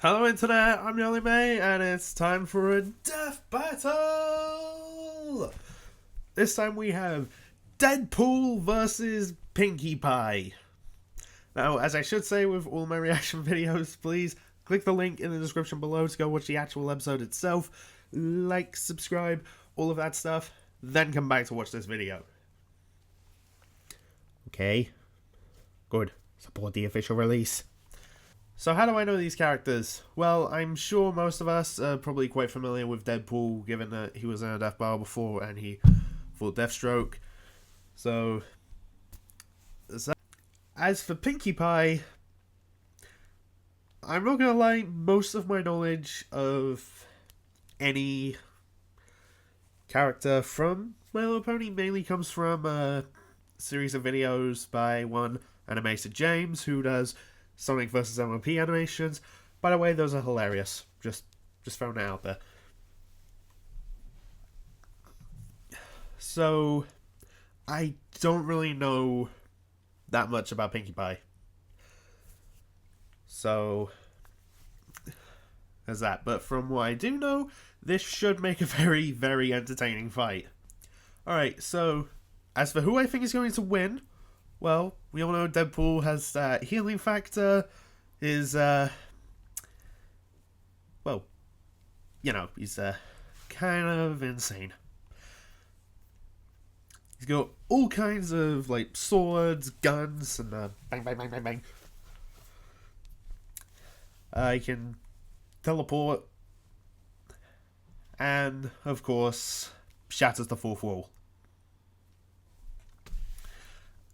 Hello Internet, I'm Yoli May, and it's time for a death battle! This time we have Deadpool versus Pinkie Pie. Now, as I should say with all my reaction videos, please click the link in the description below to go watch the actual episode itself, like, subscribe, all of that stuff, then come back to watch this video. Okay, good. Support the official release. So how do I know these characters? Well, I'm sure most of us are probably quite familiar with Deadpool, given that he was in a death battle before and he fought Deathstroke. So, as for Pinkie Pie, I'm not gonna lie, most of my knowledge of any character from My Little Pony mainly comes from a series of videos by one Animated James, who does Sonic vs. MLP animations. By the way, those are hilarious. Just throwing it out there. So, I don't really know that much about Pinkie Pie. So, there's that. But from what I do know, this should make a very, very entertaining fight. Alright, so, as for who I think is going to win, well, we all know Deadpool has that healing factor, is, well, you know, he's, kind of insane. He's got all kinds of, like, swords, guns, and, bang, bang, bang, bang, bang. He can teleport, and, of course, shatters the fourth wall.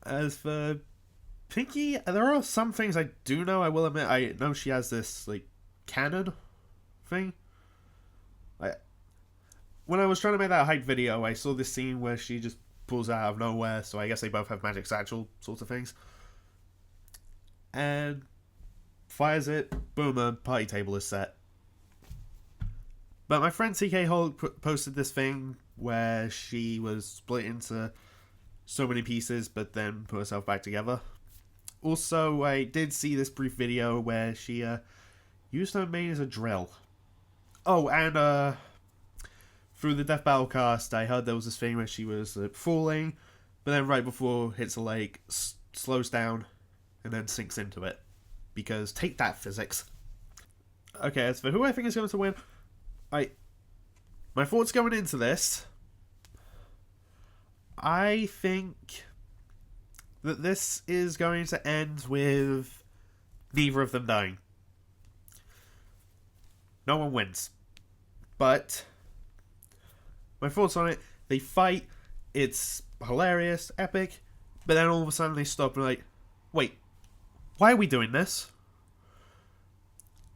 As for Pinkie, there are some things I do know. I will admit, I know she has this, like, cannon thing. When I was trying to make that hype video, I saw this scene where she just pulls it out of nowhere, so I guess they both have magic satchel sorts of things. And fires it, boom, a party table is set. But my friend TK Hulk posted this thing where she was split into so many pieces, but then put herself back together. Also, I did see this brief video where she used her mane as a drill. Oh, and through the Death Battle cast, I heard there was this thing where she was falling, but then right before hits a lake, slows down, and then sinks into it. Because take that, physics. Okay, as for who I think is going to win, my thoughts going into this, I think that this is going to end with neither of them dying. No one wins. But my thoughts on it, they fight, it's hilarious, epic, but then all of a sudden they stop and like, wait, why are we doing this?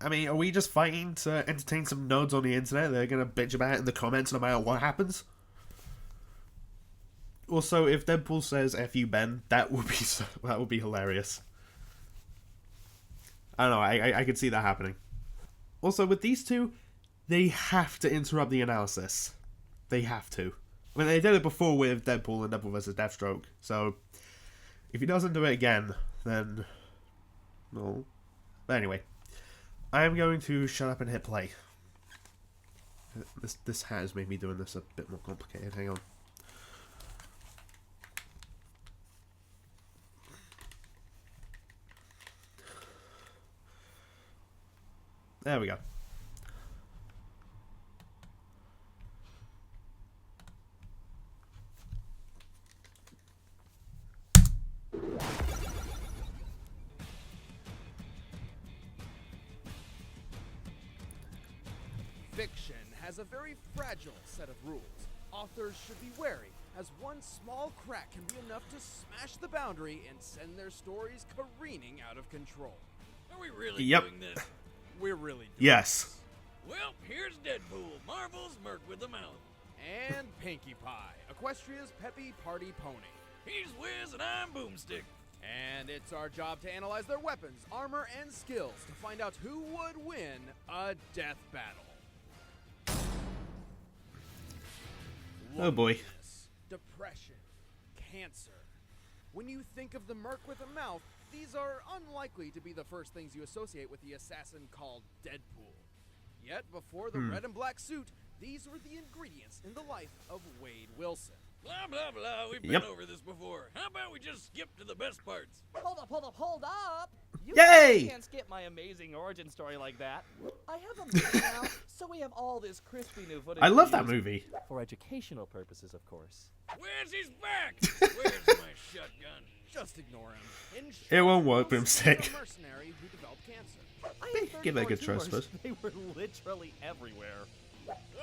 I mean, are we just fighting to entertain some nerds on the internet? They're going to bitch about it in the comments no matter what happens? Also, if Deadpool says "F you, Ben," that would be hilarious. I don't know. I could see that happening. Also, with these two, they have to interrupt the analysis. They have to. I mean, they did it before with Deadpool and Deadpool vs. Deathstroke. So, if he doesn't do it again, then no. But anyway, I am going to shut up and hit play. This has made me doing this a bit more complicated. Hang on. There we go. Fiction has a very fragile set of rules. Authors should be wary, as one small crack can be enough to smash the boundary and send their stories careening out of control. Are we really Yep. doing this? We're really doing Yes. this. Well, here's Deadpool, Marvel's Merc with the mouth. And Pinkie Pie, Equestria's peppy party pony. He's Wiz and I'm Boomstick. And it's our job to analyze their weapons, armor, and skills to find out who would win a death battle. Oh boy. Loneliness, depression, cancer. When you think of the Merc with a mouth, These are unlikely to be the first things you associate with the assassin called Deadpool. Yet, before the red and black suit, these were the ingredients in the life of Wade Wilson. Blah, blah, blah. We've been over this before. How about we just skip to the best parts? Hold up, hold up, hold up! You Yay! can't skip my amazing origin story like that. I have a movie now, so we have all this crispy new footage. I love to that use. movie. For educational purposes, of course. Where's his back? Where's my shotgun? Just ignore him. In It won't short, work, Wilson was Boomstick. a mercenary who developed cancer. I had Give it a 34 good try, I tumors. suppose. They were literally everywhere.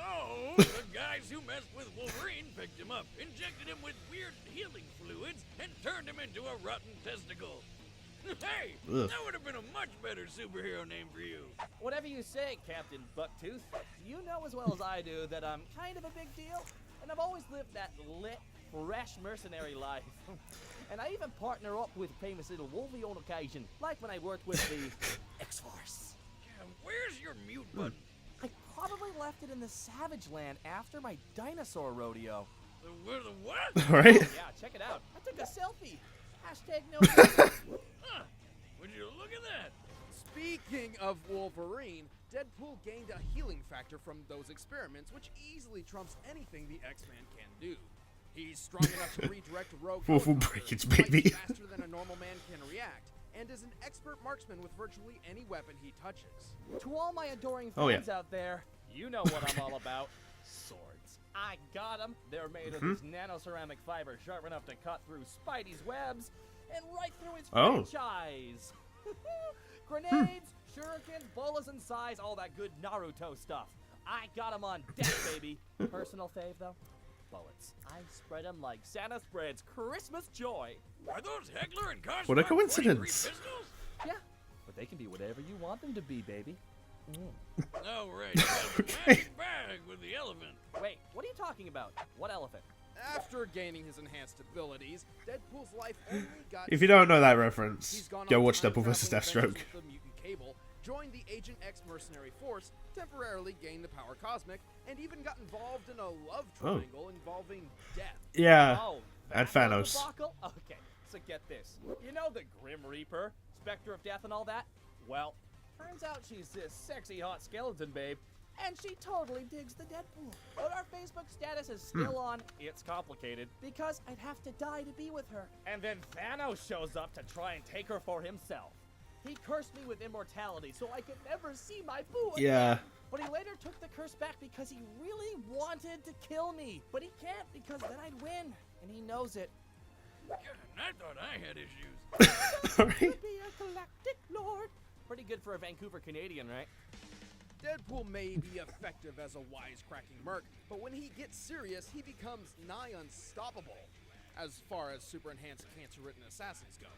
Oh, the guys who messed with Wolverine picked him up, injected him with weird healing fluids, and turned him into a rotten testicle. Hey, Ugh. that would have been a much better superhero name for you. Whatever you say, Captain Bucktooth. You know as well as I do that I'm kind of a big deal, and I've always lived that lit, fresh mercenary life. And I even partner up with famous little Wolvie on occasion, like when I worked with the X-Force. Yeah, where's your mute button? I probably left it in the Savage Land after my dinosaur rodeo. The what? Alright? Yeah, check it out. I took a selfie. Hashtag no. Huh, would you look at that? Speaking of Wolverine, Deadpool gained a healing factor from those experiments, which easily trumps anything the X-Man can do. He's strong enough to redirect rogue Full helicopters, breakage, fight baby. faster than a normal man can react, and is an expert marksman with virtually any weapon he touches. To all my adoring Oh, yeah. fans out there, you know what I'm all about. Swords. I got them. They're made of this nanoceramic fiber sharp enough to cut through Spidey's webs and right through his Oh. franchise. Grenades, shurikens, bolas and sais, all that good Naruto stuff. I got them on deck, baby. Personal fave, though? Bullets. I spread them like Santa spreads Christmas joy. Are those Heckler and Koch What a Mark 23 coincidence. pistols? Yeah, but they can be whatever you want them to be, baby. Oh, right. You got the magic bag with the elephant. Wait, what are you talking about? What elephant? After gaining his enhanced abilities, Deadpool's life only got If you don't know that He's reference, gone go on watch time Deadpool vs. traveling Deathstroke. adventures with the mutant Cable, joined the Agent X mercenary force, temporarily gained the power cosmic, and even got involved in a love triangle involving death. Yeah, Oh, and that Thanos. debacle? Okay, so get this. You know the Grim Reaper, Spectre of Death and all that? Well, turns out she's this sexy hot skeleton babe, and she totally digs the Deadpool. But our Facebook status is still on It's Complicated, because I'd have to die to be with her. And then Thanos shows up to try and take her for himself. He cursed me with immortality so I could never see my boo again. Yeah. But he later took the curse back because he really wanted to kill me. But he can't because then I'd win, and he knows it. God, I thought I had issues. Alright. Be a galactic lord. Pretty good for a Vancouver Canadian, right? Deadpool may be effective as a wisecracking merc, but when he gets serious, he becomes nigh unstoppable. As far as super enhanced cancer-ridden assassins go,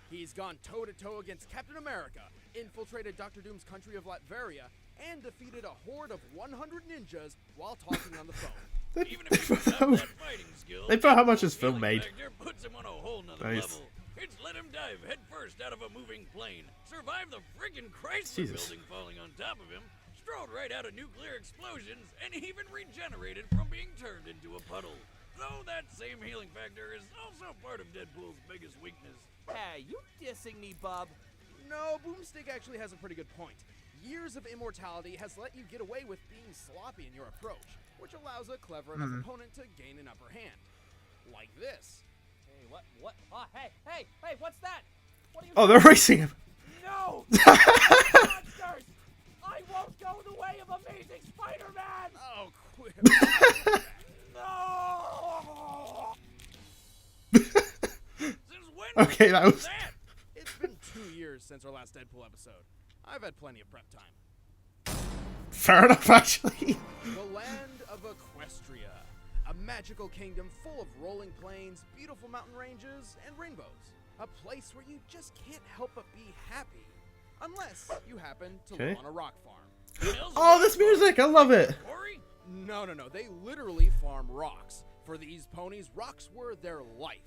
he's gone toe-to-toe against Captain America, infiltrated Dr. Doom's country of Latveria, and defeated a horde of 100 ninjas while talking on the phone. Even if he doesn't have that fighting skill, They put how much his film healing made. factor puts him on a whole nother Nice. level. It's let him dive headfirst out of a moving plane, survive the friggin' Chrysler Jesus. building falling on top of him, strolled right out of nuclear explosions, and even regenerated from being turned into a puddle. Though that same healing factor is also part of Deadpool's biggest weakness. Hey, you dissing me, bub? No, Boomstick actually has a pretty good point. Years of immortality has let you get away with being sloppy in your approach, which allows a clever enough opponent to gain an upper hand. Like this. Hey, what? Oh, hey, what's that? What are you Oh, they're racing him. No! Monsters! I won't go the way of Amazing Spider-Man! Oh, quit. No! Since when Okay, that was... that? It's been 2 years since our last Deadpool episode. I've had plenty of prep time. Fair enough, actually. The land of Equestria. A magical kingdom full of rolling plains, beautiful mountain ranges, and rainbows. A place where you just can't help but be happy. Unless you happen to live Okay. on a rock farm. Oh, this music, I love it. Corey? No, they literally farm rocks. For these ponies, rocks were their life.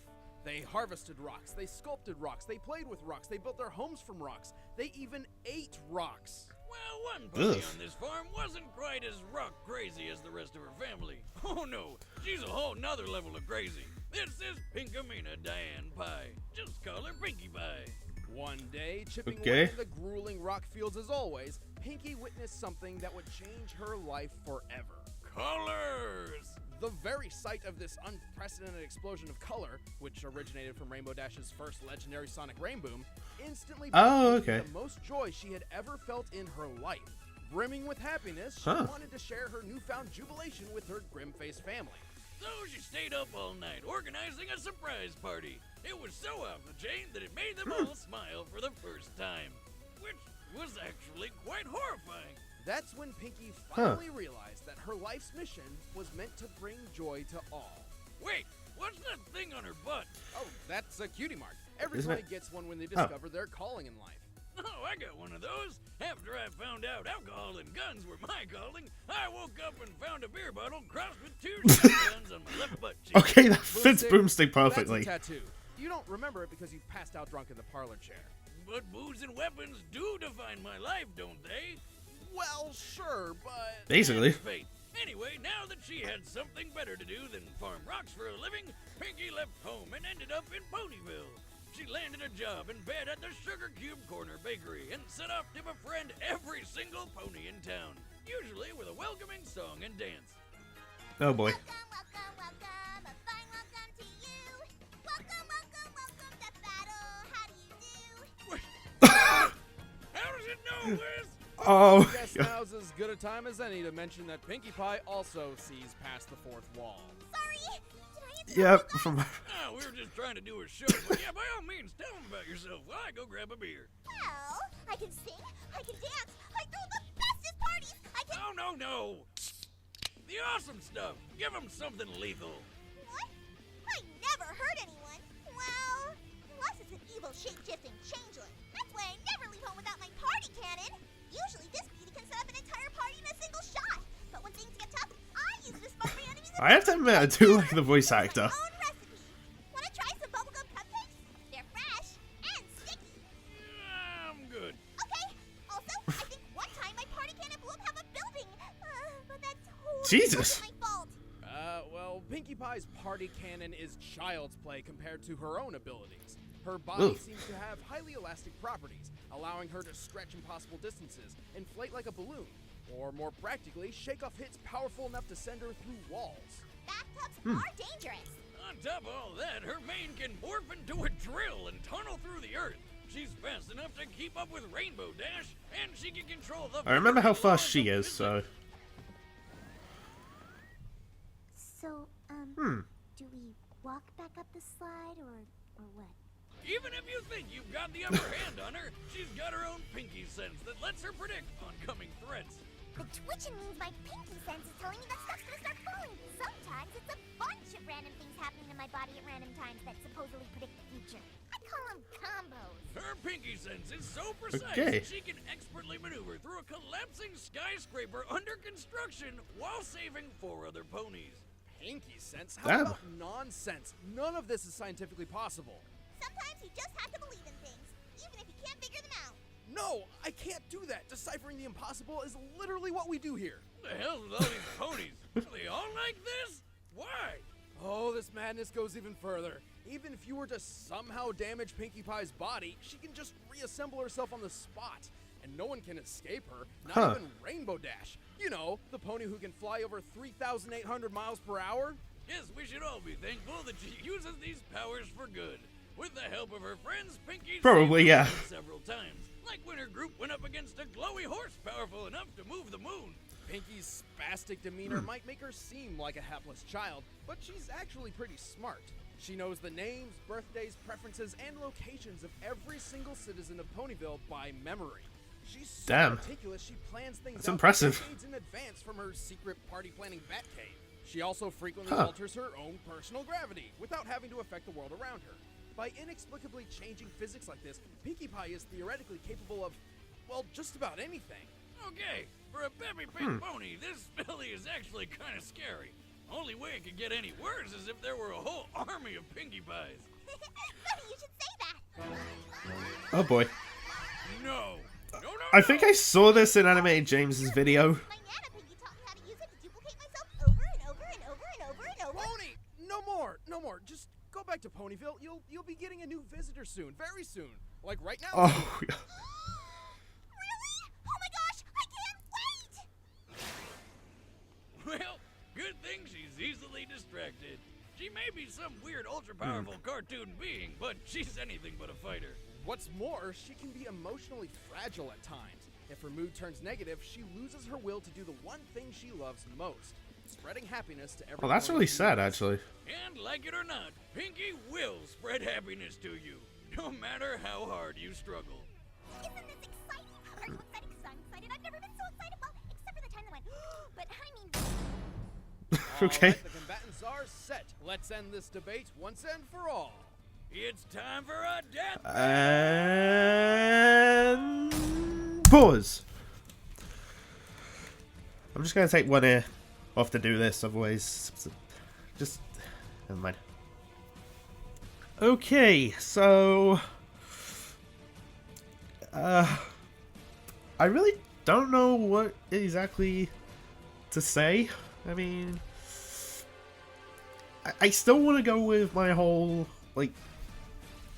They harvested rocks, they sculpted rocks, they played with rocks, they built their homes from rocks, they even ate rocks. Well, one pony Ugh. on this farm wasn't quite as rock crazy as the rest of her family. Oh no, she's a whole nother level of crazy. This is Pinkamina Diane Pie. Just call her Pinkie Pie. One day, chipping Okay. away in the grueling rock fields as always, Pinkie witnessed something that would change her life forever. Colors! The very sight of this unprecedented explosion of color, which originated from Rainbow Dash's first legendary sonic rainboom, instantly Oh, brought Pinkie okay. the most joy she had ever felt in her life. Brimming with happiness, she Huh. wanted to share her newfound jubilation with her grim-faced family. So she stayed up all night organizing a surprise party. It was so off the chain that it made them all smile for the first time, which was actually quite horrifying. That's when Pinkie finally realized that her life's mission was meant to bring joy to all. Wait, what's that thing on her butt? Oh, that's a cutie mark. Isn't Everybody it? gets one when they discover their calling in life. Oh, I got one of those. After I found out alcohol and guns were my calling, I woke up and found a beer bottle crossed with 2 shotguns on my left butt cheek. Okay, that fits Boomstick perfectly. That's a tattoo. You don't remember it because you passed out drunk in the parlor chair. But booze and weapons do define my life, don't they? Well, sure, but... Basically. That's fate. Anyway, now that she had something better to do than farm rocks for a living, Pinkie left home and ended up in Ponyville. She landed a job in bed at the Sugar Cube Corner Bakery and set off to befriend every single pony in town, usually with a welcoming song and dance. Oh boy. Welcome, welcome, a fine welcome to you. Welcome, welcome, welcome to battle. How do you do? How does it know this? Oh. I guess now's as good a time as any to mention that Pinkie Pie also sees past the fourth wall. Sorry, did I interrupt Yep. you guys? From. Oh, we were just trying to do a show, but yeah, by all means, tell them about yourself while I go grab a beer. Well, I can sing, I can dance, I throw the bestest parties, I can... Oh, no. The awesome stuff. Give them something lethal. What? I never hurt anyone. Well, unless it's an evil shape-shifting changeling. That's why I never leave home without my party cannon. Usually this beauty can set up an entire party in a single shot. But when things get tough, I use it to smoke my enemies. I have to admit, I do like the voice actor. My own recipe. Wanna try some bubblegum cupcakes? They're fresh and sticky. I'm good. Okay. Also, I think one time my party cannon blew up half a building. But that's totally Jesus. wasn't my fault. Well, Pinkie Pie's party cannon is child's play compared to her own abilities. Her body Oof. seems to have highly elastic properties, allowing her to stretch impossible distances, inflate like a balloon, or more practically, shake off hits powerful enough to send her through walls. Bathtubs are dangerous. On top of all that, her mane can morph into a drill and tunnel through the earth. She's fast enough to keep up with Rainbow Dash, and she can control the... I remember how very fast laws she of is, so. physics. So, do we walk back up the slide or what? Even if you think you've got the upper hand on her, she's got her own Pinkie sense that lets her predict oncoming threats. The twitching means my pinky sense is telling me that stuff's gonna start falling. Sometimes it's a bunch of random things happening in my body at random times that supposedly predict the future. I call them combos. Her Pinkie sense is so precise Okay. she can expertly maneuver through a collapsing skyscraper under construction while saving 4 other ponies. Pinkie sense? How Damn. about nonsense? None of this is scientifically possible. Sometimes you just have to believe in things, even if you can't figure them out. No, I can't do that. Deciphering the impossible is literally what we do here. What the hell's with all these ponies? Are they all like this? Why? Oh, this madness goes even further. Even if you were to somehow damage Pinkie Pie's body, she can just reassemble herself on the spot. And no one can escape her, not even Rainbow Dash. You know, the pony who can fly over 3,800 miles per hour. Yes, we should all be thankful that she uses these powers for good. With the help of her friends, Pinkie Probably, saved yeah. them several times. Like when her group went up against a glowy horse powerful enough to move the moon. Pinkie's spastic demeanor might make her seem like a hapless child, but she's actually pretty smart. She knows the names, birthdays, preferences, and locations of every single citizen of Ponyville by memory. She's so Damn. meticulous, she plans things That's out impressive. decades in advance from her secret party planning bat cave. She also frequently alters her own personal gravity without having to affect the world around her. By inexplicably changing physics like this, Pinkie Pie is theoretically capable of, well, just about anything. Okay, for a peppy pink pony, this filly is actually kind of scary. Only way it could get any worse is if there were a whole army of Pinkie Pies. Funny you should say that. Oh boy. No. I think I saw this in Animated James's video. My Nana Pinkie taught me how to use it to duplicate myself over and over and over and over and over. Pony! No more! Just go back to Ponyville. You'll be getting a new visitor soon, very soon. Like right now. Oh, Really? Oh my gosh, I can't wait! Well, good thing she's easily distracted. She may be some weird, ultra-powerful cartoon being, but she's anything but a fighter. What's more, she can be emotionally fragile at times. If her mood turns negative, she loses her will to do the one thing she loves most, spreading happiness to everyone. well, that's really she sad, meets. actually. And like it or not, Pinkie will spread happiness to you, no matter how hard you struggle. Isn't this exciting? Are you excited? 'Cause I'm excited. I've never been so excited. Well, except for the time that went. But I mean, Okay. Alright, the combatants are set. Let's end this debate once and for all. It's time for a death. And pause. I'm just gonna take one ear off to do this, otherwise, just never mind. Okay, so I really don't know what exactly to say. I mean, I still want to go with my whole, like,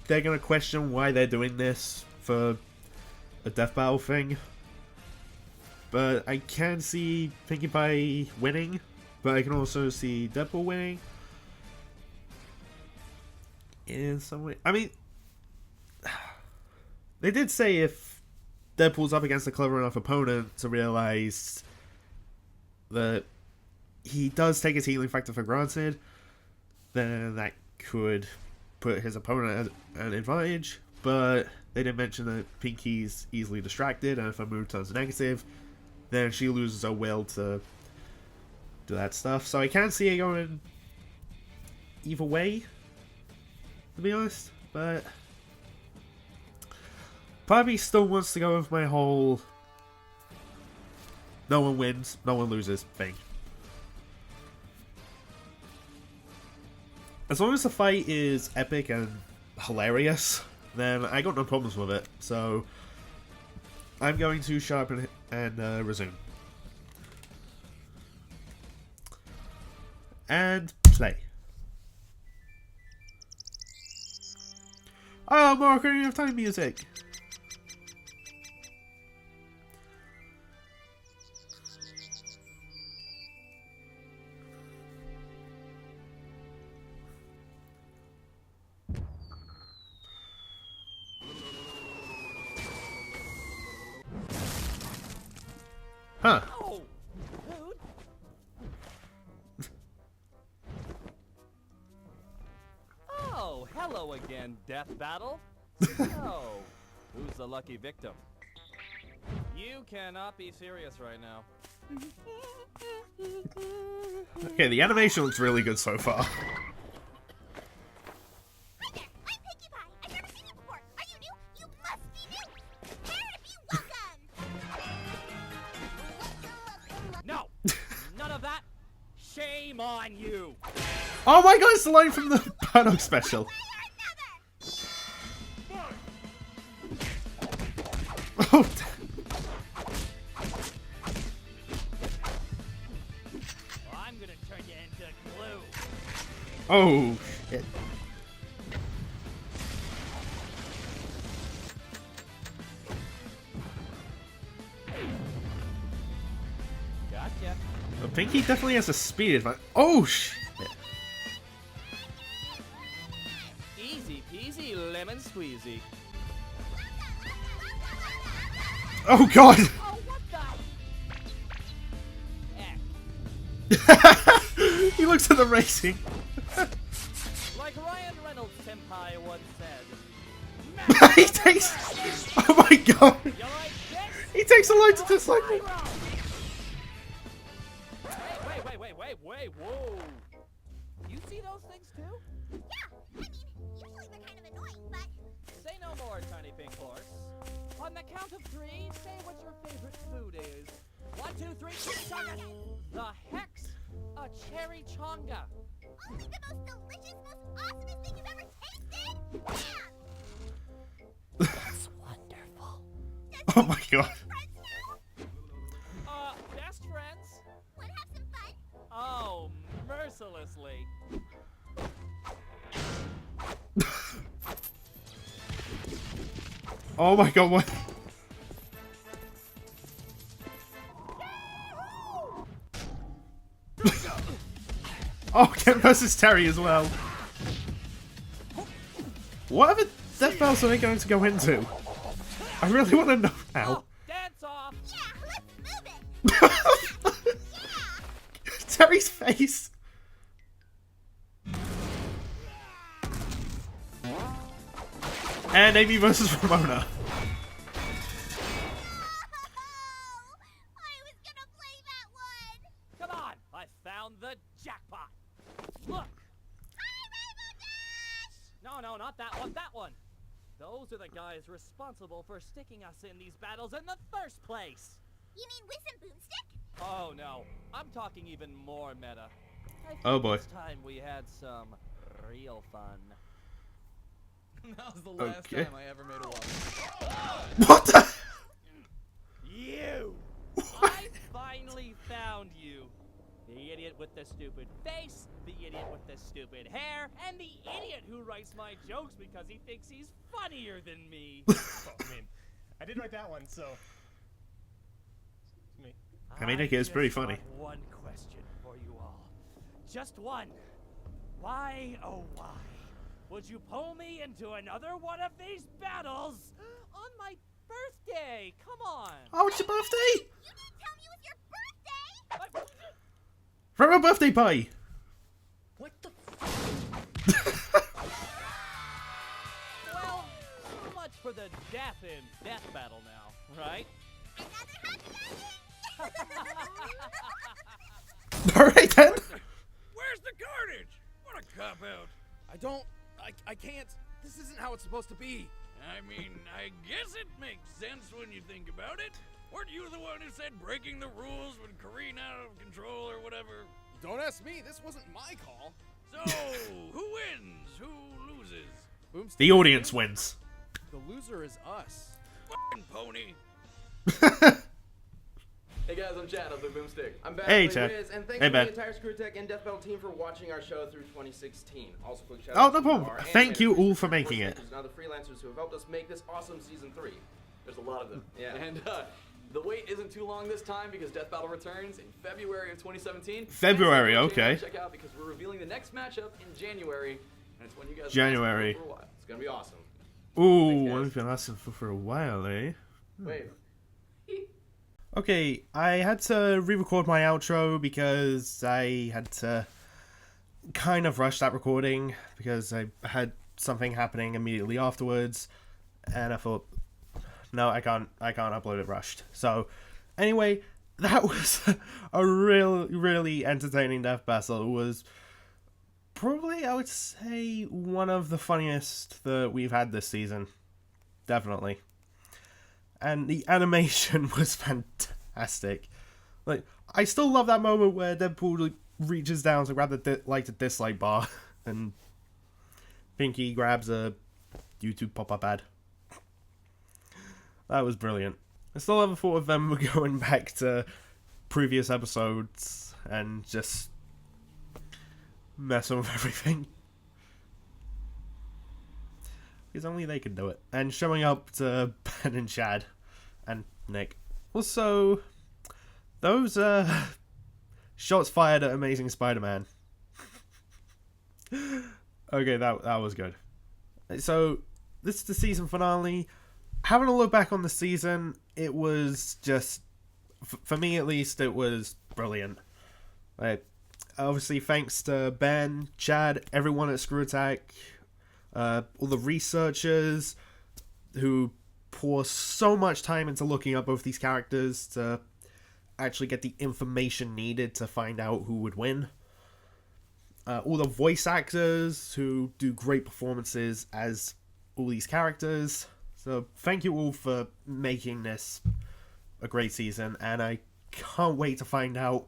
they're gonna question why they're doing this for a death battle thing. But I can see Pinkie Pie winning, but I can also see Deadpool winning. In some way. I mean, they did say if Deadpool's up against a clever enough opponent to realize that he does take his healing factor for granted, then that could put his opponent at an advantage. But they didn't mention that Pinkie's easily distracted, and if her mood turns negative, then she loses her will to do that stuff. So I can't see it going either way, to be honest. But part of me still wants to go with my whole no one wins, no one loses thing. As long as the fight is epic and hilarious, then I got no problems with it. So I'm going to shut up and resume. And play. Oh, Mark, I don't have time music. Huh. Oh, dude. Oh, hello again, Death Battle. Oh, who's the lucky victim? You cannot be serious right now. Okay, the animation looks really good so far. hi there. I'm Pinkie Pie. I've never seen you before. Are you new? You must be new. Prepare to be welcome. No, none of that. Shame on you. Oh my god, it's the line from the Paddock special. Oh, I'm gonna turn you into glue. oh shit. Gotcha. Well, Pinkie definitely has a speed advantage. Oh shit. Easy peasy lemon squeezy. Oh god. Oh, what the heck? He looks at the racing. Like Ryan Reynolds senpai once said. He takes. Oh my god. You like this? He takes a line to dislike me. Wait, whoa. You see those things too? Yeah, I mean, usually they're kind of annoying, but Say no more, tiny pink horse. On the count of 3, say what your favorite food is. 1, 2, 3, chonga! The heck's a cherry chonga. only the most delicious, most awesomest thing you've ever tasted. Yeah. That's wonderful. Oh my god. Friends now? Best friends? Wanna have some fun? Oh, mercilessly. Oh my god, what? Oh, Ken versus Terry as well. What other death battles are they going to go into? I really want to know now. Dance off! Yeah, let's move it. Terry's face. And Amy versus Ramona. I was gonna play that one. Come on! I found the jackpot! Look! No, not that one, that one! Those are the guys responsible for sticking us in these battles in the first place! You mean Whiz and Boomstick? Oh no, I'm talking even more meta. I think Oh boy. It's time we had some real fun. That was the last Okay. time I ever made a wall. What the? You! I finally found you! The idiot with the stupid face, the idiot with the stupid hair, and the idiot who writes my jokes because he thinks he's funnier than me. Well, I mean, I did write that one, so. It's me. I mean, it is pretty just funny. got one question for you all. Just one. Why, oh why, would you pull me into another one of these battles on my birthday? Come on. Oh, it's your birthday! You didn't tell me it was your birthday. Throw a birthday pie! What the? Well, so much for the death in death battle now, right? Another happy ending. Alright then! Where's the carnage? What a cop-out. I can't. This isn't how it's supposed to be. I mean, I guess it makes sense when you think about it. Weren't you the one who said breaking the rules would careen out of control or whatever? Don't ask me. This wasn't my call. So, who wins? Who loses? Boomstick. The audience wins. The loser is us. F***ing pony. Hey guys, I'm Chad of the Boomstick. I'm back Hey, with Chad. Wiz, and thanks Hey, to Ben. the entire Screw Tech and Death Battle team for watching our show through 2016. Also, quick shout Oh, out no to problem. our Thank animators, you all Rooster, for making it. and other freelancers who have helped us make this awesome season 3. There's a lot of them. Yeah. And the wait isn't too long this time because Death Battle returns in February of 2017. February, And so okay. Check out because we're revealing the next matchup in January, and it's when you guys January. for a while. It's gonna be awesome. Ooh, guys. I've been asking for a while, eh? Wait. Okay, I had to re-record my outro because I had to kind of rush that recording because I had something happening immediately afterwards, and I thought, no, I can't upload it rushed. So, anyway, that was a really entertaining death battle. It was probably, I would say, one of the funniest that we've had this season. Definitely. And the animation was fantastic. Like, I still love that moment where Deadpool like, reaches down to grab the dislike bar, and Pinkie grabs a YouTube pop-up ad. That was brilliant. I still have a thought of them going back to previous episodes and just messing with everything. Because only they could do it. And showing up to Ben and Chad and Nick. Also, those shots fired at Amazing Spider-Man. Okay, that was good. So, this is the season finale. Having a look back on the season, it was just, for me at least, it was brilliant. Like, obviously, thanks to Ben, Chad, everyone at Screw Attack, all the researchers who pour so much time into looking up both these characters to actually get the information needed to find out who would win. All the voice actors who do great performances as all these characters. So thank you all for making this a great season, and I can't wait to find out.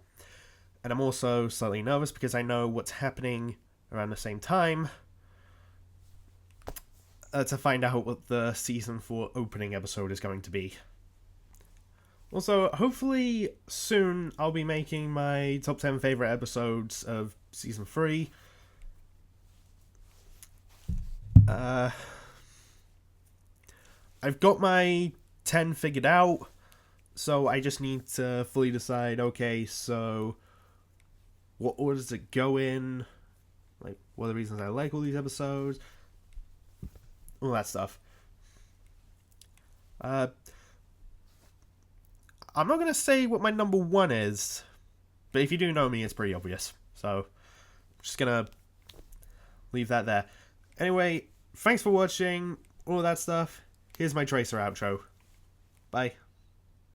And I'm also slightly nervous because I know what's happening around the same time. To find out what the season 4 opening episode is going to be. Also, hopefully soon I'll be making my top 10 favorite episodes of season 3. I've got my 10 figured out, so I just need to fully decide, okay, so what order does it go in? Like, what are the reasons I like all these episodes? All that stuff. I'm not going to say what my number 1 is, but if you do know me, it's pretty obvious. So, I'm just going to leave that there. Anyway, thanks for watching, all that stuff. Here's my Tracer outro. Bye.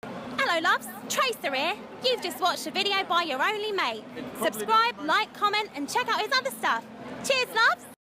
Hello loves, Tracer here. You've just watched a video by your only mate. Subscribe, like, comment and check out his other stuff. Cheers loves!